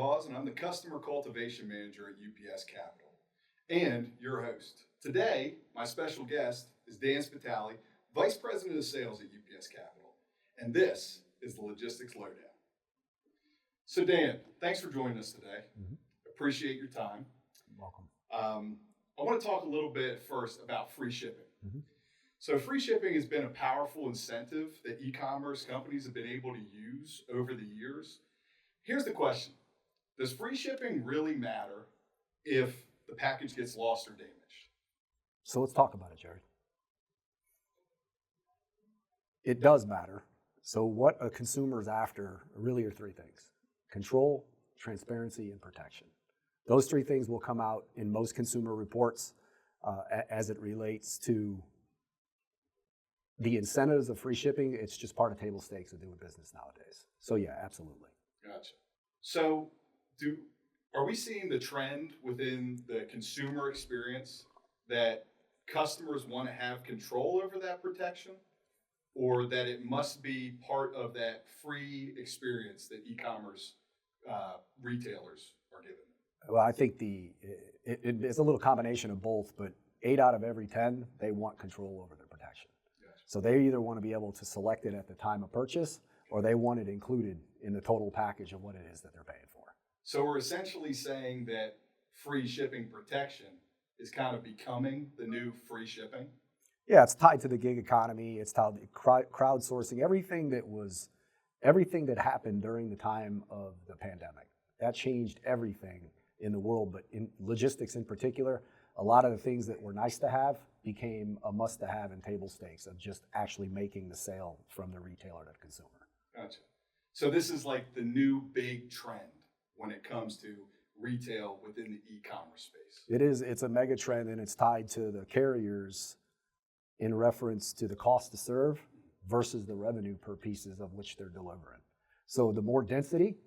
Hawes, and I'm the Customer Cultivation Manager at UPS Capital, and your host. Today, my special guest is Dan Spitale, Vice President of Sales at UPS Capital, and this is the Logistics Lowdown. So Dan, thanks for joining us today. Appreciate your time. You're welcome. I want to talk a little bit first about free shipping. Mm-hmm. So free shipping has been a powerful incentive that e-commerce companies have been able to use over the years. Here's the question. Does free shipping really matter if the package gets lost or damaged? So let's talk about it, Jared. It does matter. So what a consumer is after really are three things: control, transparency, and protection. Those three things will come out in most consumer reports as it relates to the incentives of free shipping. It's just part of table stakes of doing business nowadays. So yeah, absolutely. Gotcha. So are we seeing the trend within the consumer experience that customers want to have control over that protection, or that it must be part of that free experience that e-commerce retailers are giving them? Well, I think it's a little combination of both, but 8 out of every 10, they want control over their protection. Gotcha. So they either want to be able to select it at the time of purchase, or they want it included in the total package of what it is that they're paying for. So we're essentially saying that free shipping protection is kind of becoming the new free shipping? Yeah, it's tied to the gig economy. It's tied to crowdsourcing, everything that happened during the time of the pandemic. That changed everything in the world, but in logistics in particular, a lot of the things that were nice to have became a must to have in table stakes of just actually making the sale from the retailer to the consumer. Gotcha. So this is like the new big trend when it comes to retail within the e-commerce space. It is. It's a mega trend, and it's tied to the carriers in reference to the cost to serve versus the revenue per pieces of which they're delivering. So the more density,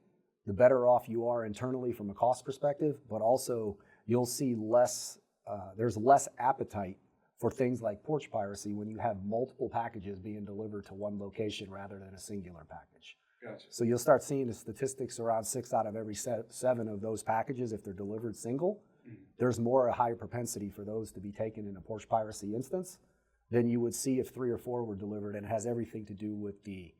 the better off you are internally from a cost perspective, but also you'll see there's less appetite for things like porch piracy when you have multiple packages being delivered to one location rather than a singular package. Gotcha. So you'll start seeing the statistics around 6 out of every 7 of those packages, if they're delivered single, there's a higher propensity for those to be taken in a porch piracy instance than you would see if 3 or 4 were delivered, and it has everything to do with the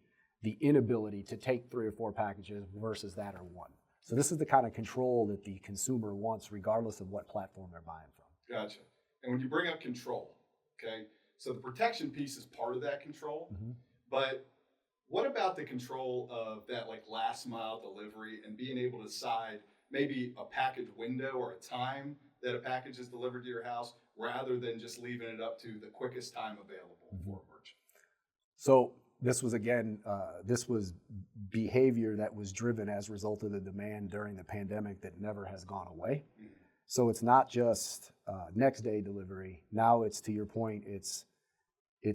inability to take 3 or 4 packages versus that or one. So this is the kind of control that the consumer wants regardless of what platform they're buying from. Gotcha. And when you bring up control, okay, so the protection piece is part of that control, but what about the control of that like last mile delivery and being able to decide maybe a package window or a time that a package is delivered to your house rather than just leaving it up to the quickest time available for a merchant? So this was behavior that was driven as a result of the demand during the pandemic that never has gone away. So it's not just next day delivery. Now it's, to your point, it's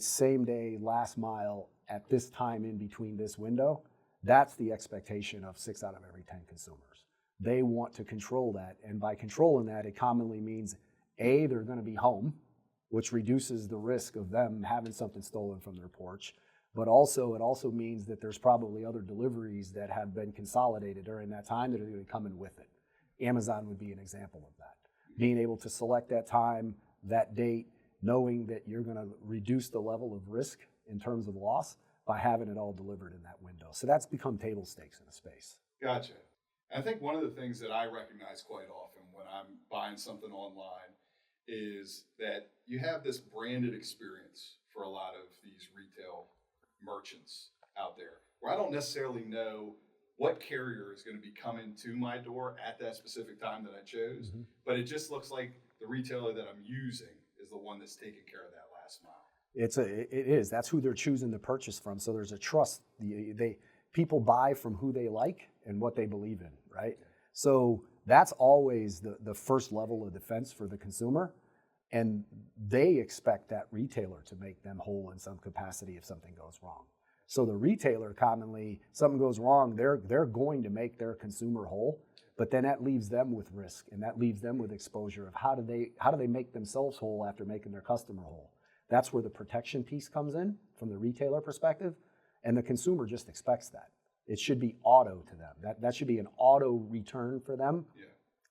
same day, last mile at this time in between this window. That's the expectation of 6 out of every 10 consumers. They want to control that. And by controlling that, it commonly means, A, they're going to be home, which reduces the risk of them having something stolen from their porch. But also, it also means that there's probably other deliveries that have been consolidated during that time that are going to come in with it. Amazon would be an example of that. Being able to select that time, that date, knowing that you're going to reduce the level of risk in terms of loss by having it all delivered in that window. So that's become table stakes in the space. Gotcha. I think one of the things that I recognize quite often when I'm buying something online is that you have this branded experience for a lot of these retail merchants out there where I don't necessarily know what carrier is going to be coming to my door at that specific time that I chose, but it just looks like the retailer that I'm using is the one that's taking care of that last mile. It is. That's who they're choosing to purchase from. So there's a trust. People buy from who they like and what they believe in, right? So that's always the first level of defense for the consumer. And they expect that retailer to make them whole in some capacity if something goes wrong. So the retailer commonly, something goes wrong, they're going to make their consumer whole, but then that leaves them with risk and that leaves them with exposure of how do they make themselves whole after making their customer whole. That's where the protection piece comes in from the retailer perspective, and the consumer just expects that. It should be auto to them. That should be an auto return for them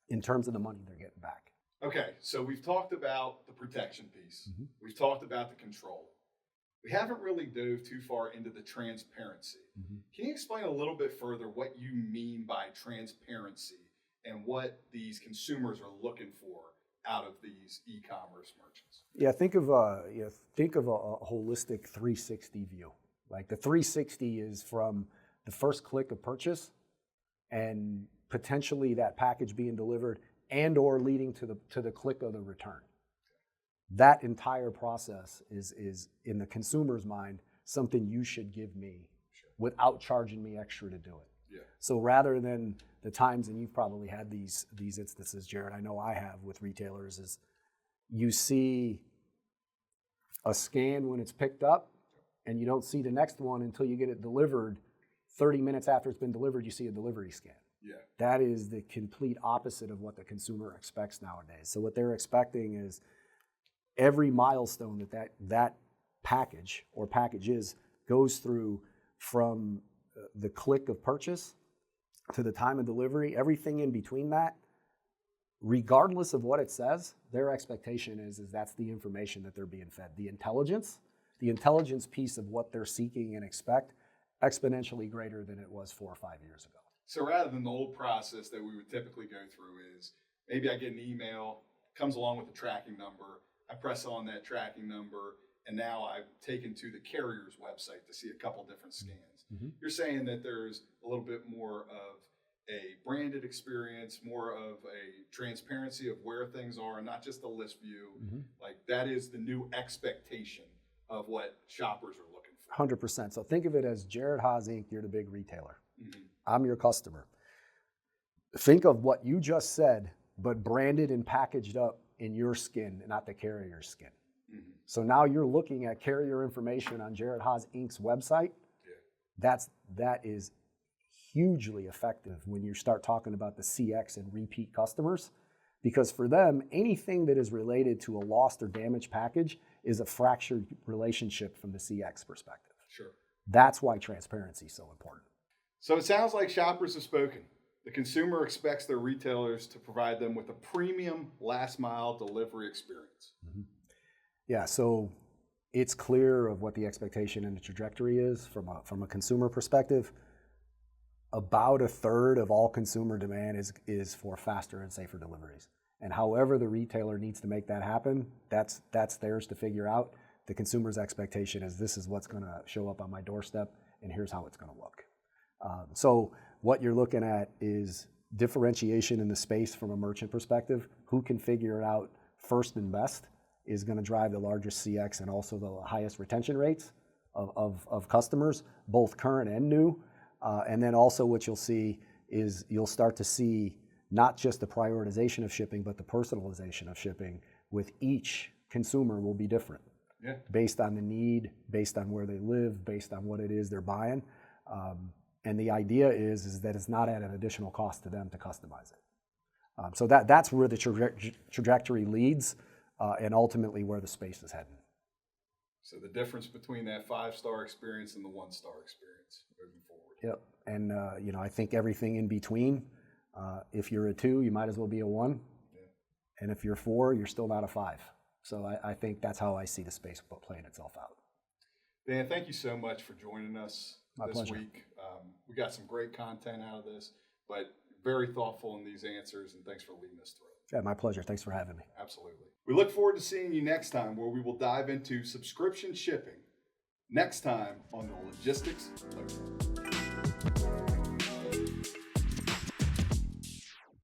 in terms of the money they're getting back. Okay, so we've talked about the protection piece. Mm-hmm. We've talked about the control. We haven't really dove too far into the transparency. Mm-hmm. Can you explain a little bit further what you mean by transparency and what these consumers are looking for out of these e-commerce merchants? Yeah, think of a holistic 360 view. Like the 360 is from the first click of purchase and potentially that package being delivered and or leading to the click of the return. That entire process is in the consumer's mind something you should give me without charging me extra to do it. Yeah. So rather than the times, and you've probably had these instances, Jared, I know I have with retailers, is you see a scan when it's picked up and you don't see the next one until you get it delivered. 30 minutes after it's been delivered, you see a delivery scan. Yeah. That is the complete opposite of what the consumer expects nowadays. So what they're expecting is every milestone that package or packages goes through from the click of purchase to the time of delivery, everything in between that, regardless of what it says, their expectation is that's the information that they're being fed. The intelligence piece of what they're seeking and expect, exponentially greater than it was 4 or 5 years ago. So rather than the old process that we would typically go through is maybe I get an email, comes along with a tracking number, I press on that tracking number, and now I've taken to the carrier's website to see a couple different scans. Mm-hmm. You're saying that there's a little bit more of a branded experience, more of a transparency of where things are, and not just a list view. Mm-hmm. Like that is the new expectation of what shoppers are looking for. 100%. So think of it as Jared Haas Inc., you're the big retailer. Mm-hmm. I'm your customer. Think of what you just said, but branded and packaged up in your skin, not the carrier's skin. Mm-hmm. So now you're looking at carrier information on Jared Haas Inc.'s website. Yeah. That is hugely effective when you start talking about the CX and repeat customers, because for them, anything that is related to a lost or damaged package is a fractured relationship from the CX perspective. Sure. That's why transparency is so important. So it sounds like shoppers have spoken. The consumer expects their retailers to provide them with a premium last mile delivery experience. Mm-hmm. Yeah, so it's clear of what the expectation and the trajectory is from a consumer perspective. About a third of all consumer demand is for faster and safer deliveries. And however the retailer needs to make that happen, that's theirs to figure out. The consumer's expectation is this is what's going to show up on my doorstep, and here's how it's going to look. So what you're looking at is differentiation in the space from a merchant perspective. Who can figure it out first and best is going to drive the largest CX and also the highest retention rates of customers, both current and new. And then also what you'll see is you'll start to see not just the prioritization of shipping, but the personalization of shipping with each consumer will be different. Yeah. Based on the need, based on where they live, based on what it is they're buying. And the idea is that it's not at an additional cost to them to customize it. So that's where the trajectory leads and ultimately where the space is heading. So the difference between that 5-star experience and the 1-star experience moving forward. Yep. And I think everything in between, if you're a 2, you might as well be a 1. Yeah. And if you're 4, you're still not a 5. So I think that's how I see the space playing itself out. Dan, thank you so much for joining us My this pleasure. week. We got some great content out of this, but very thoughtful in these answers, and thanks for leading us through it. Yeah, my pleasure. Thanks for having me. Absolutely. We look forward to seeing you next time, where we will dive into subscription shipping next time on the Logistics Lowdown.